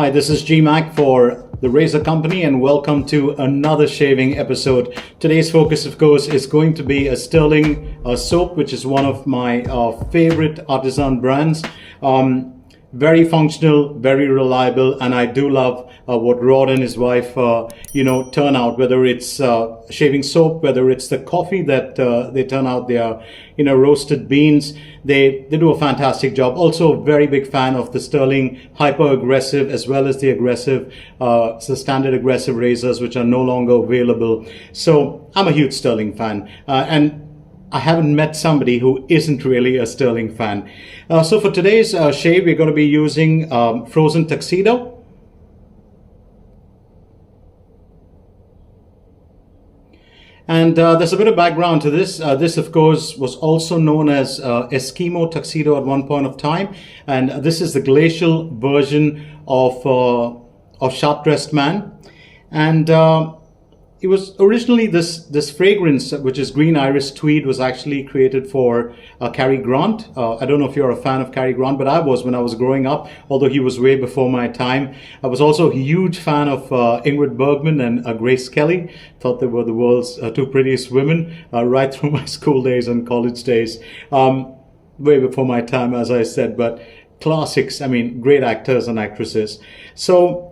Hi, this is GMac for the Razor Company and welcome to another shaving episode. Today's focus, of course, is going to be a Stirling soap, which is one of my favorite artisan brands. Very functional, very reliable, and I do love what Rod and his wife, turn out. Whether it's shaving soap, whether it's the coffee that they turn out, their roasted beans. They do a fantastic job. Also, a very big fan of the Stirling hyper aggressive as well as the aggressive, the standard aggressive razors, which are no longer available. So I'm a huge Stirling fan, and I haven't met somebody who isn't really a Stirling fan. So for today's shave, we're going to be using frozen Tuxedo. And there's a bit of background to this. This, of course, was also known as Eskimo Tuxedo at one point of time. And this is the glacial version of Sharp Dressed Man. And it was originally this fragrance, which is Green Iris Tweed, was actually created for Cary Grant. I don't know if you're a fan of Cary Grant, but I was when I was growing up, although he was way before my time. I was also a huge fan of Ingrid Bergman and Grace Kelly. Thought they were the world's two prettiest women right through my school days and college days. Way before my time, as I said, but classics, I mean, great actors and actresses. So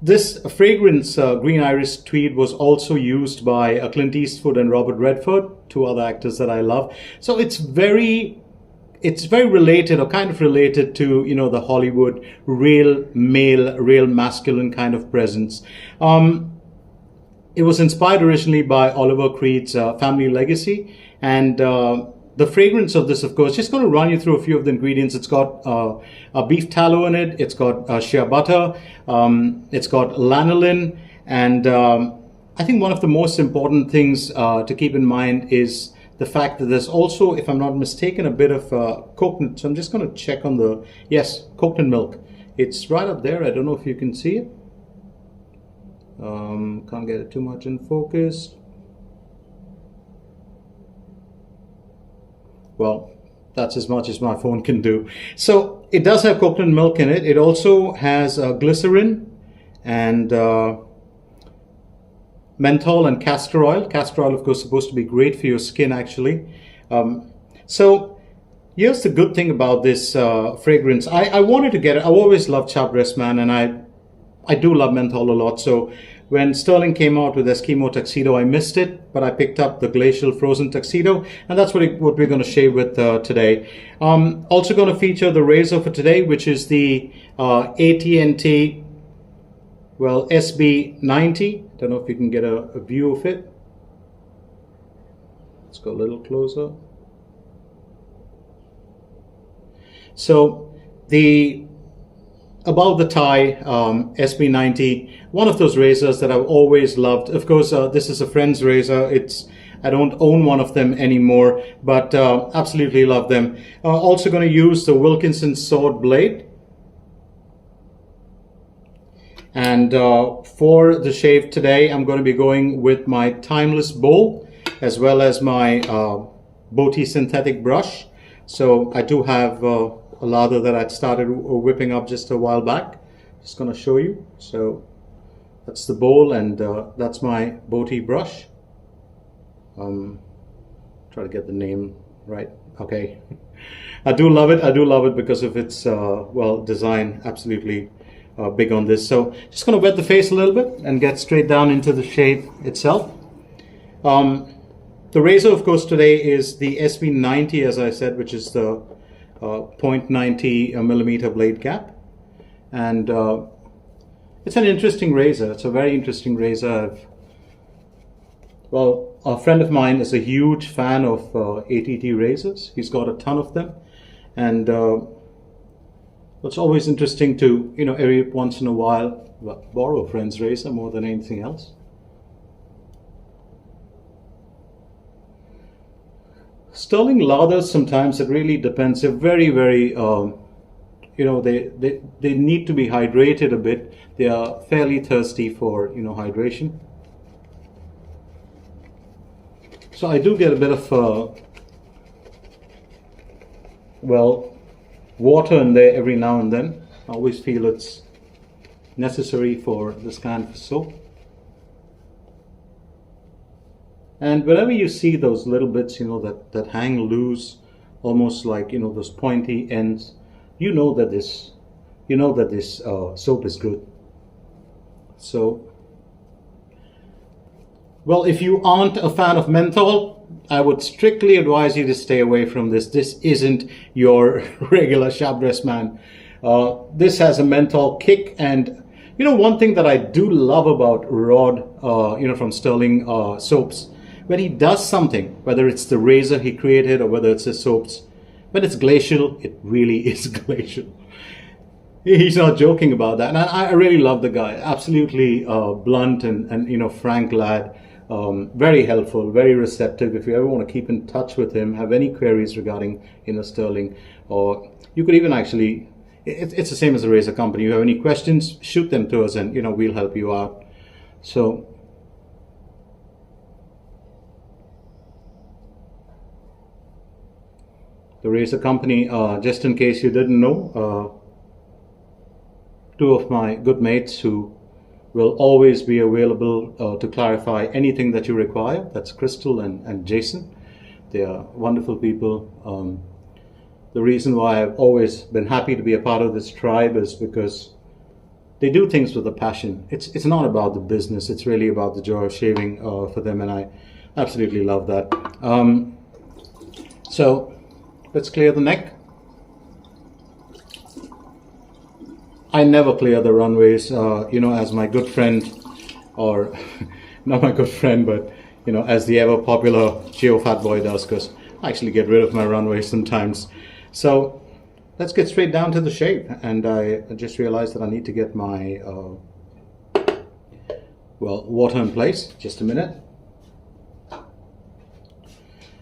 this fragrance, Green Iris Tweed, was also used by Clint Eastwood and Robert Redford, two other actors that I love. So it's very related, or kind of related to, the Hollywood real male, real masculine kind of presence. It was inspired originally by Oliver Creed's Family Legacy, and the fragrance of this, of course, just going to run you through a few of the ingredients. It's got a beef tallow in it. It's got shea butter. It's got lanolin. And I think one of the most important things to keep in mind is the fact that there's also, if I'm not mistaken, a bit of coconut. So I'm just going to check on yes, coconut milk. It's right up there. I don't know if you can see it. Can't get it too much in focus. Well, that's as much as my phone can do. So it does have coconut milk in it. It also has glycerin and menthol and castor oil. Castor oil, of course, is supposed to be great for your skin, actually. So here's the good thing about this fragrance. I wanted to get it. I always loved Sharp Dressed Man, and I do love menthol a lot. So when Stirling came out with Eskimo Tuxedo, I missed it, but I picked up the Glacial Frozen Tuxedo, and that's what we're going to shave with today. Also going to feature the razor for today, which is the AT&T, SB90. Don't know if you can get a view of it. Let's go a little closer. So the above the tie SB90, one of those razors that I've always loved. Of course, this is a friend's razor. I don't own one of them anymore, but absolutely love them. Also going to use the Wilkinson sword blade. And for the shave today, I'm going to be going with my Timeless bowl as well as my Boti synthetic brush. So I do have a lather that I'd started whipping up just a while back. Just going to show you. So that's the bowl, and that's my Boti brush. Try to get the name right. Okay. I do love it. I do love it because of its design. Absolutely big on this. So just going to wet the face a little bit and get straight down into the shave itself. The razor, of course, today is the SB90, as I said, which is the 0.90 millimeter blade gap, and it's an interesting razor. It's a very interesting razor. A friend of mine is a huge fan of ATT razors. He's got a ton of them, and it's always interesting to every once in a while borrow a friend's razor more than anything else. Stirling lathers, sometimes it really depends. They're very, very, they need to be hydrated a bit. They are fairly thirsty for, hydration. So I do get a bit of, water in there every now and then. I always feel it's necessary for this kind of soap. And whenever you see those little bits, that hang loose, almost like, those pointy ends, you know that this soap is good. So, well, if you aren't a fan of menthol, I would strictly advise you to stay away from this. This isn't your regular sharp dressed man. This has a menthol kick, and one thing that I do love about Rod, from Stirling soaps, when he does something, whether it's the razor he created or whether it's his soaps, when it's glacial, it really is glacial. He's not joking about that, and I really love the guy. Absolutely blunt and frank lad. Very helpful, very receptive. If you ever want to keep in touch with him, have any queries regarding Stirling, or you could even actually, it's the same as a razor company. You have any questions, shoot them to us, and we'll help you out. So the razor company, just in case you didn't know, two of my good mates who will always be available to clarify anything that you require. That's Crystal and Jason. They are wonderful people. The reason why I've always been happy to be a part of this tribe is because they do things with a passion. It's not about the business. It's really about the joy of shaving for them, and I absolutely love that. So let's clear the neck. I never clear the runways, as my good friend, or not my good friend, but as the ever popular Geo Fat Boy does, because I actually get rid of my runways sometimes. So let's get straight down to the shave. And I just realized that I need to get my water in place. Just a minute.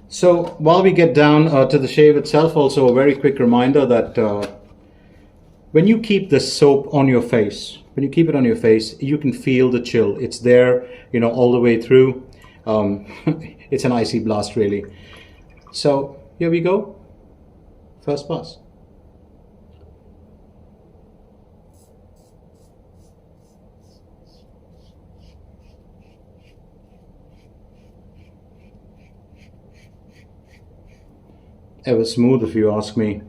So while we get down to the shave itself, also a very quick reminder that when you keep the soap on your face, you can feel the chill. It's there, all the way through. It's an icy blast, really. So here we go. First pass. Ever smooth, if you ask me.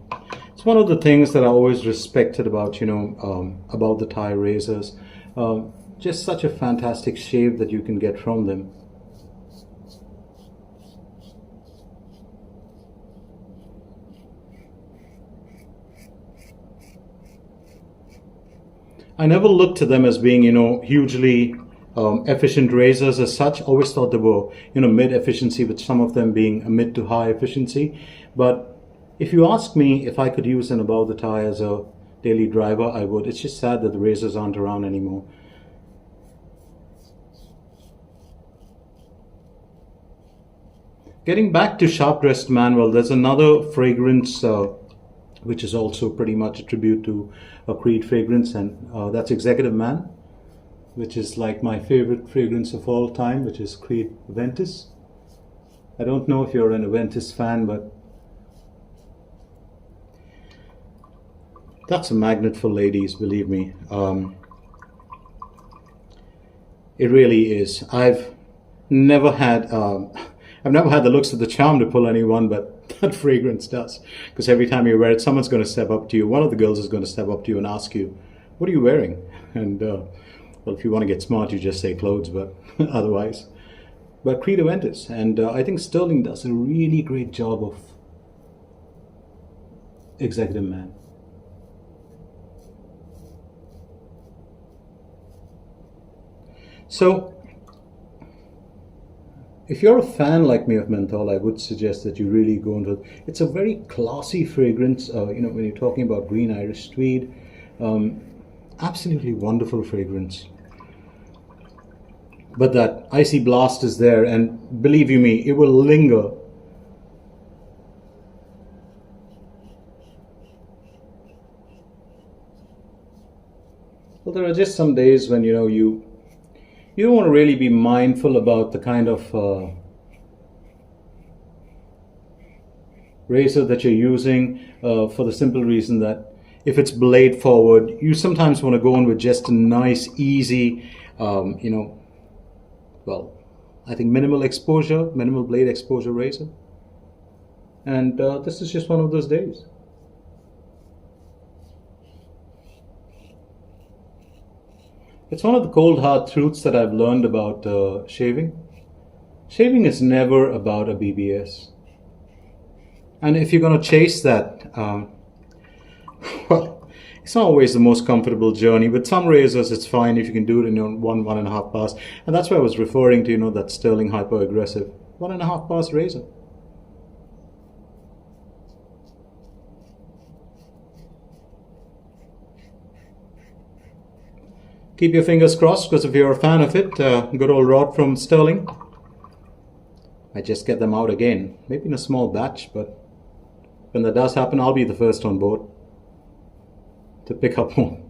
It's one of the things that I always respected about about the Thai razors. Just such a fantastic shave that you can get from them. I never looked to them as being hugely efficient razors as such. Always thought they were mid efficiency, with some of them being a mid to high efficiency. But if you ask me if I could use an above the tie as a daily driver, I would. It's just sad that the razors aren't around anymore. Getting back to Sharp Dressed Man, well, there's another fragrance which is also pretty much a tribute to a Creed fragrance, and that's Executive Man, which is like my favorite fragrance of all time, which is Creed Ventus. I don't know if you're an Aventus fan, but that's a magnet for ladies, believe me. It really is. I've never had the looks of the charm to pull anyone, but that fragrance does. Because every time you wear it, someone's going to step up to you. One of the girls is going to step up to you and ask you, "What are you wearing?" And well, if you want to get smart, you just say clothes, but otherwise. But Creed Ventus, and I think Stirling does a really great job of Executive Man. So, if you're a fan like me of menthol, I would suggest that you really go into it. It's a very classy fragrance, when you're talking about green Irish tweed. Absolutely wonderful fragrance. But that icy blast is there, and believe you me, it will linger. Well, there are just some days when, you don't want to really be mindful about the kind of razor that you're using, for the simple reason that if it's blade forward, you sometimes want to go in with just a nice, easy, well, I think minimal blade exposure razor. And this is just one of those days. It's one of the cold hard truths that I've learned about shaving. Shaving is never about a BBS. And if you're going to chase that, well, it's not always the most comfortable journey. With some razors, it's fine if you can do it in 1.5 bars. And that's why I was referring to, that Stirling hyper aggressive 1.5 bars razor. Keep your fingers crossed, because if you're a fan of it, good old rod from Stirling. I just get them out again, maybe in a small batch, but when that does happen, I'll be the first on board to pick up one.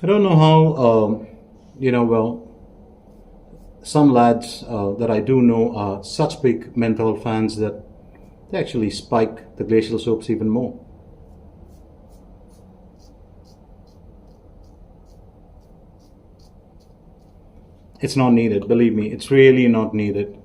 I don't know how, well, some lads that I do know are such big menthol fans that they actually spike the glacial soaps even more. It's not needed, believe me, it's really not needed.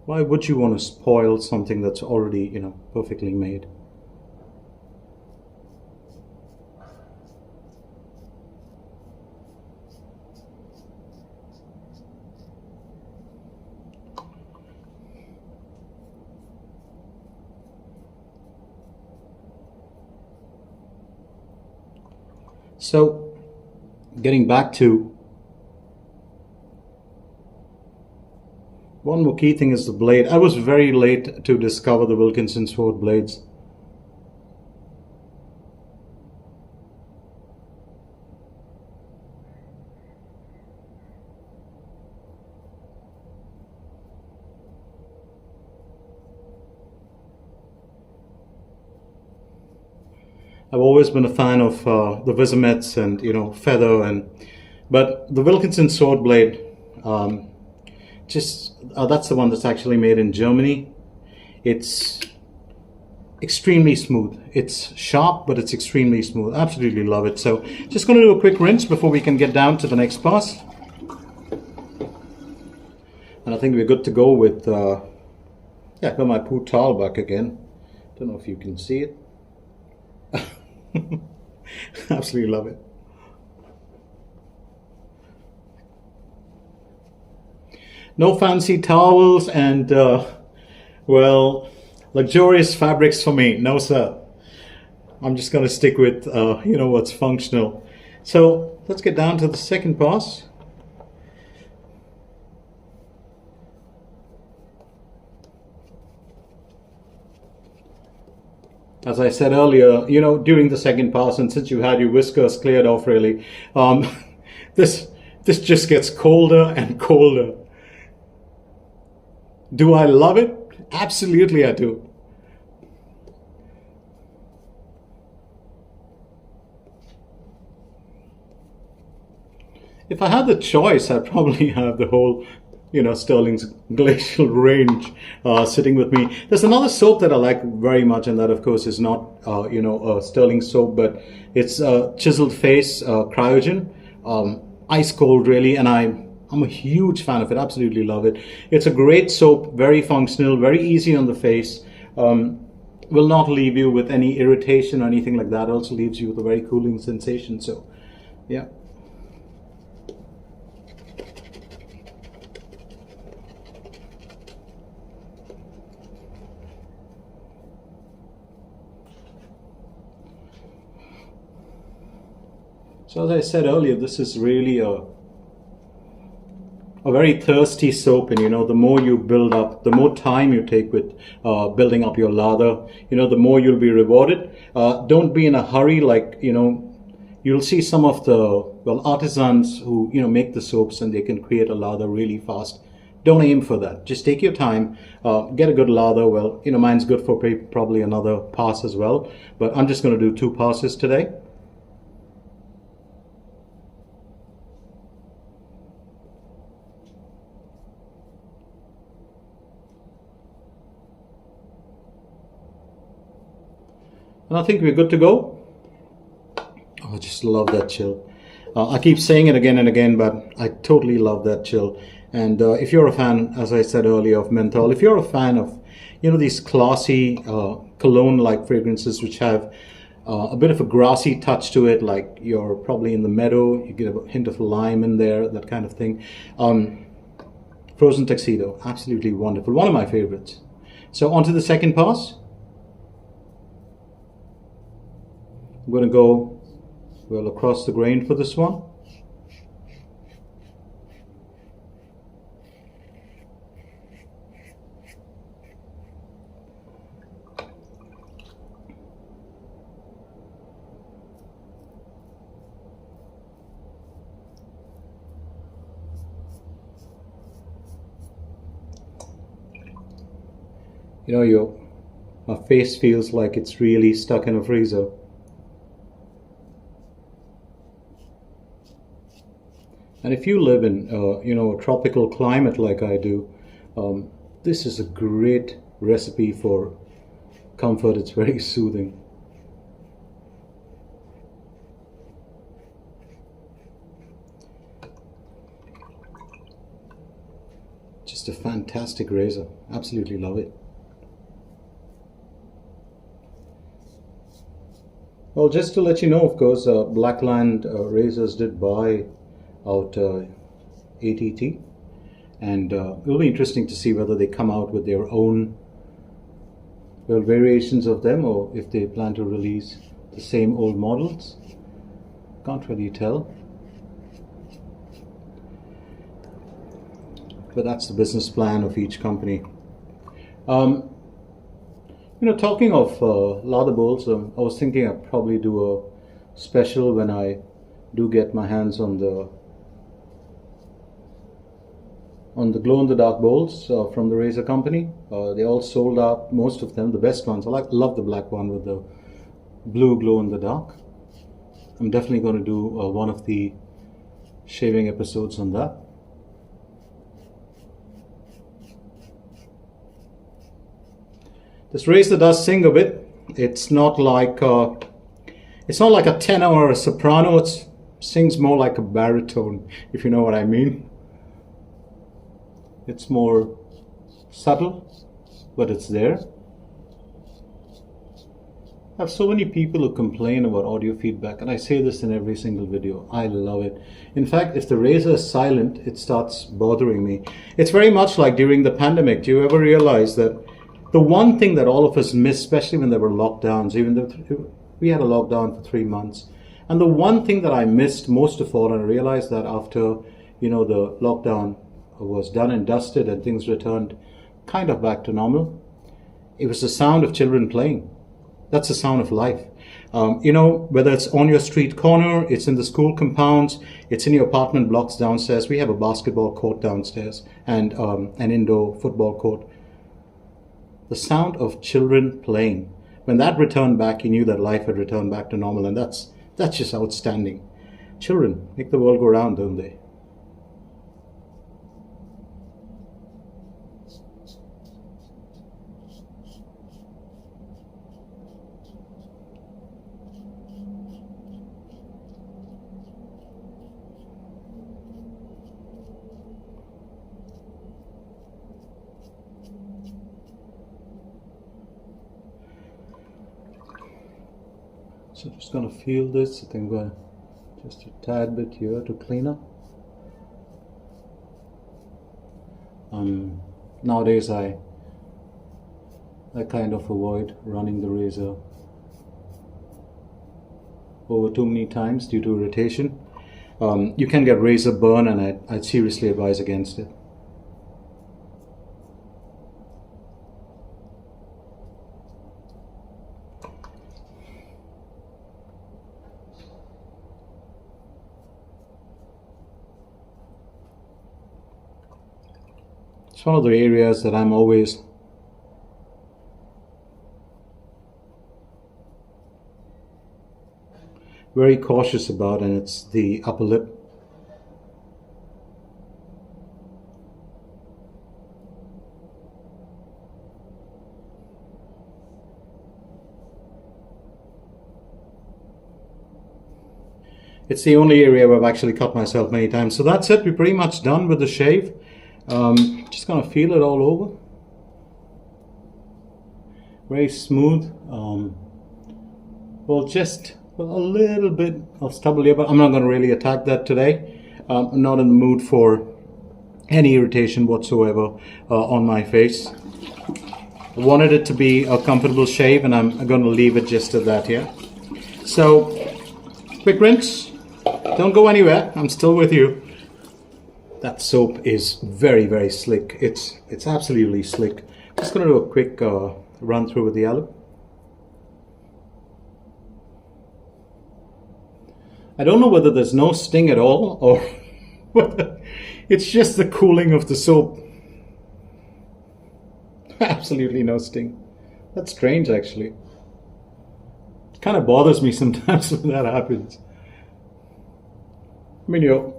Why would you want to spoil something that's already, perfectly made? So, getting back to one more key thing is the blade. I was very late to discover the Wilkinson sword blades. I've always been a fan of the Vizimets and Feather, but the Wilkinson sword blade, that's the one that's actually made in Germany. It's extremely smooth. It's sharp, but it's extremely smooth. Absolutely love it. So just going to do a quick rinse before we can get down to the next pass. And I think we're good to go with, I've got my poo towel back again. Don't know if you can see it. Absolutely love it. No fancy towels and, luxurious fabrics for me. No, sir. I'm just going to stick with, what's functional. So let's get down to the second pass. As I said earlier, during the second pass, and since you had your whiskers cleared off really, this just gets colder and colder. Do I love it? Absolutely I do. If I had the choice, I'd probably have the whole Stirling's glacial range sitting with me. There's another soap that I like very much, and that of course is not a Stirling soap, but it's Chiseled Face Cryogen, ice cold really, and I'm a huge fan of it. Absolutely love it. It's a great soap, very functional, very easy on the face, will not leave you with any irritation or anything like that. It also leaves you with a very cooling sensation. So yeah. So as I said earlier, this is really a very thirsty soap, and the more you build up, the more time you take with building up your lather, the more you'll be rewarded. Don't be in a hurry, like you'll see some of the, well, artisans who, make the soaps, and they can create a lather really fast. Don't aim for that. Just take your time, get a good lather. Well, mine's good for probably another pass as well, but I'm just going to do 2 passes today. And I think we're good to go. Oh, I just love that chill. I keep saying it again and again, but I totally love that chill. And if you're a fan, as I said earlier, of menthol, if you're a fan of, these classy cologne-like fragrances which have a bit of a grassy touch to it, like you're probably in the meadow, you get a hint of lime in there, that kind of thing. Frozen Tuxedo, absolutely wonderful. One of my favorites. So on to the second pass. I'm going to go well across the grain for this one. My face feels like it's really stuck in a freezer. And if you live in, a tropical climate like I do, this is a great recipe for comfort. It's very soothing. Just a fantastic razor. Absolutely love it. Well, just to let you know, of course, Blackland razors did buy out ATT, and it'll be interesting to see whether they come out with their own variations of them, or if they plan to release the same old models. Can't really tell, but that's the business plan of each company. Talking of lather bowls, I was thinking I'd probably do a special when I do get my hands on the glow-in-the-dark bowls from the razor company. They all sold out, most of them, the best ones. Love the black one with the blue glow-in-the-dark. I'm definitely going to do one of the shaving episodes on that. This razor does sing a bit. It's not like a tenor or a soprano. It sings more like a baritone, if you know what I mean. It's more subtle, but it's there. I have so many people who complain about audio feedback, and I say this in every single video. I love it. In fact, if the razor is silent, it starts bothering me. It's very much like during the pandemic. Do you ever realize that the one thing that all of us missed, especially when there were lockdowns, even though we had a lockdown for 3 months, and the one thing that I missed most of all, and I realized that after, the lockdown was done and dusted and things returned kind of back to normal, it was the sound of children playing. That's the sound of life. Whether it's on your street corner, it's in the school compounds, it's in your apartment blocks downstairs. We have a basketball court downstairs and an indoor football court. The sound of children playing. When that returned back, you knew that life had returned back to normal, and that's just outstanding. Children make the world go round, don't they? So just going to feel this. I think I'm going just a tad bit here to clean up. Nowadays I kind of avoid running the razor over too many times due to irritation. You can get razor burn, and I'd seriously advise against it. It's one of the areas that I'm always very cautious about, and it's the upper lip. It's the only area where I've actually cut myself many times. So that's it. We're pretty much done with the shave. Just gonna feel it all over. Very smooth. Well, just a little bit of stubble here, but I'm not gonna really attack that today. I'm not in the mood for any irritation whatsoever on my face. I wanted it to be a comfortable shave, and I'm gonna leave it just at that here. So, quick rinse. Don't go anywhere. I'm still with you. That soap is very, very slick. It's absolutely slick. Just going to do a quick run through with the alum. I don't know whether there's no sting at all or whether it's just the cooling of the soap. Absolutely no sting. That's strange, actually. It kind of bothers me sometimes when that happens. I mean,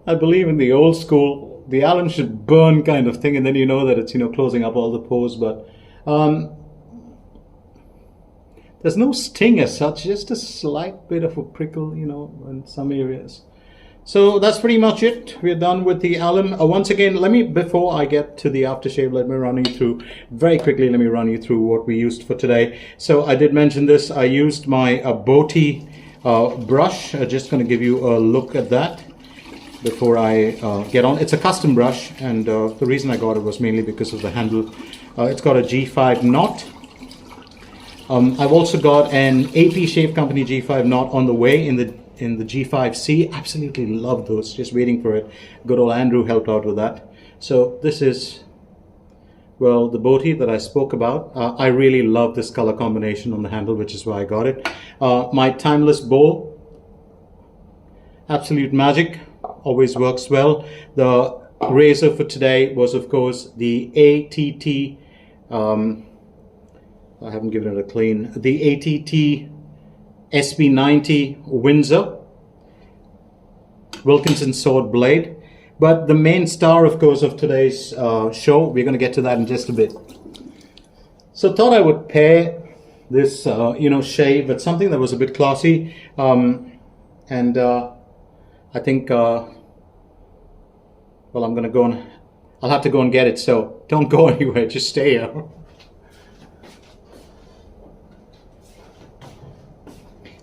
I believe in the old school, the alum should burn kind of thing, and then you know that it's, closing up all the pores, but there's no sting as such, just a slight bit of a prickle, in some areas. So that's pretty much it. We're done with the alum. Once again, before I get to the aftershave, let me run you through, very quickly, what we used for today. So I did mention this, I used my Boti brush. I'm just going to give you a look at that before I get on. It's a custom brush, and the reason I got it was mainly because of the handle. It's got a G5 knot. I've also got an AP Shave Company G5 knot on the way in the G5C. Absolutely love those. Just waiting for it. Good old Andrew helped out with that. So this is, well, the Boti that I spoke about. I really love this color combination on the handle, which is why I got it. My timeless bowl, absolute magic, always works well. The razor for today was, of course, the ATT, I haven't given it a clean, the ATT SB90 Windsor Wilkinson sword blade. But the main star, of course, of today's show, we're going to get to that in just a bit. So thought I would pair this, shave with something that was a bit classy. And I think, well, I'm going to go and, I'll have to go and get it. So don't go anywhere, just stay here.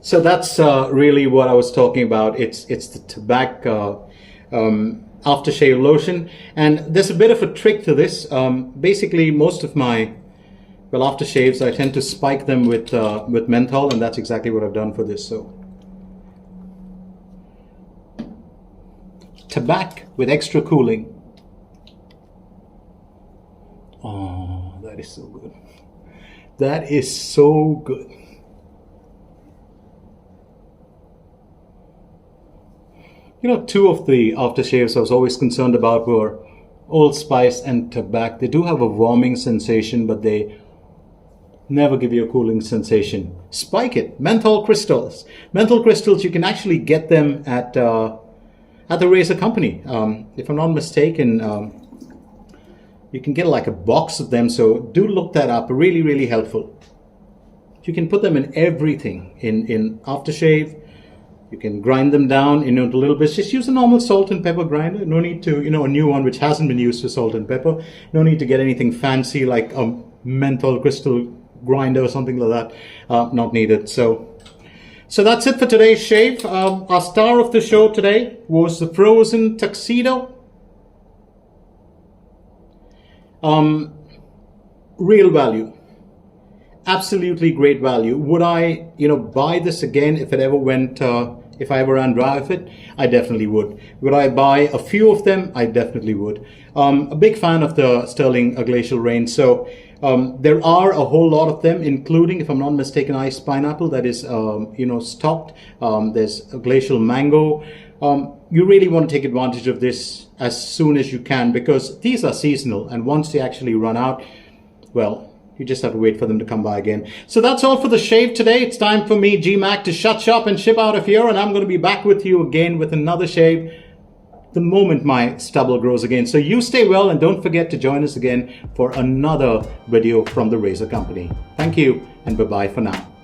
So that's really what I was talking about. It's the tobacco aftershave lotion, and there's a bit of a trick to this. Basically, most of my aftershaves, I tend to spike them with menthol, and that's exactly what I've done for this. So tobacco with extra cooling. Oh, that is so good. That is so good. Two of the aftershaves I was always concerned about were Old Spice and tobacco. They do have a warming sensation, but they never give you a cooling sensation. Spike it. Menthol crystals. Menthol crystals, you can actually get them at the razor company. If I'm not mistaken, you can get like a box of them. So do look that up. Really, really helpful. You can put them in everything. In aftershave. You can grind them down into little bits. Just use a normal salt and pepper grinder. No need to, a new one which hasn't been used for salt and pepper. No need to get anything fancy like a menthol crystal grinder or something like that. Not needed. So that's it for today's shave. Our star of the show today was the frozen Tuxedo. Real value. Absolutely great value. Would I, buy this again if it ever went, if I ever ran dry with it? I definitely would. Would I buy a few of them? I definitely would. A big fan of the Stirling Glacial Rain. So there are a whole lot of them, including, if I'm not mistaken, iced pineapple that is, stocked. There's a glacial mango. you really want to take advantage of this as soon as you can, because these are seasonal, and once they actually run out, well, you just have to wait for them to come by again. So that's all for the shave today. It's time for me, GMac, to shut shop and ship out of here, and I'm going to be back with you again with another shave the moment my stubble grows again. So you stay well, and don't forget to join us again for another video from the Razor Company. Thank you, and bye-bye for now.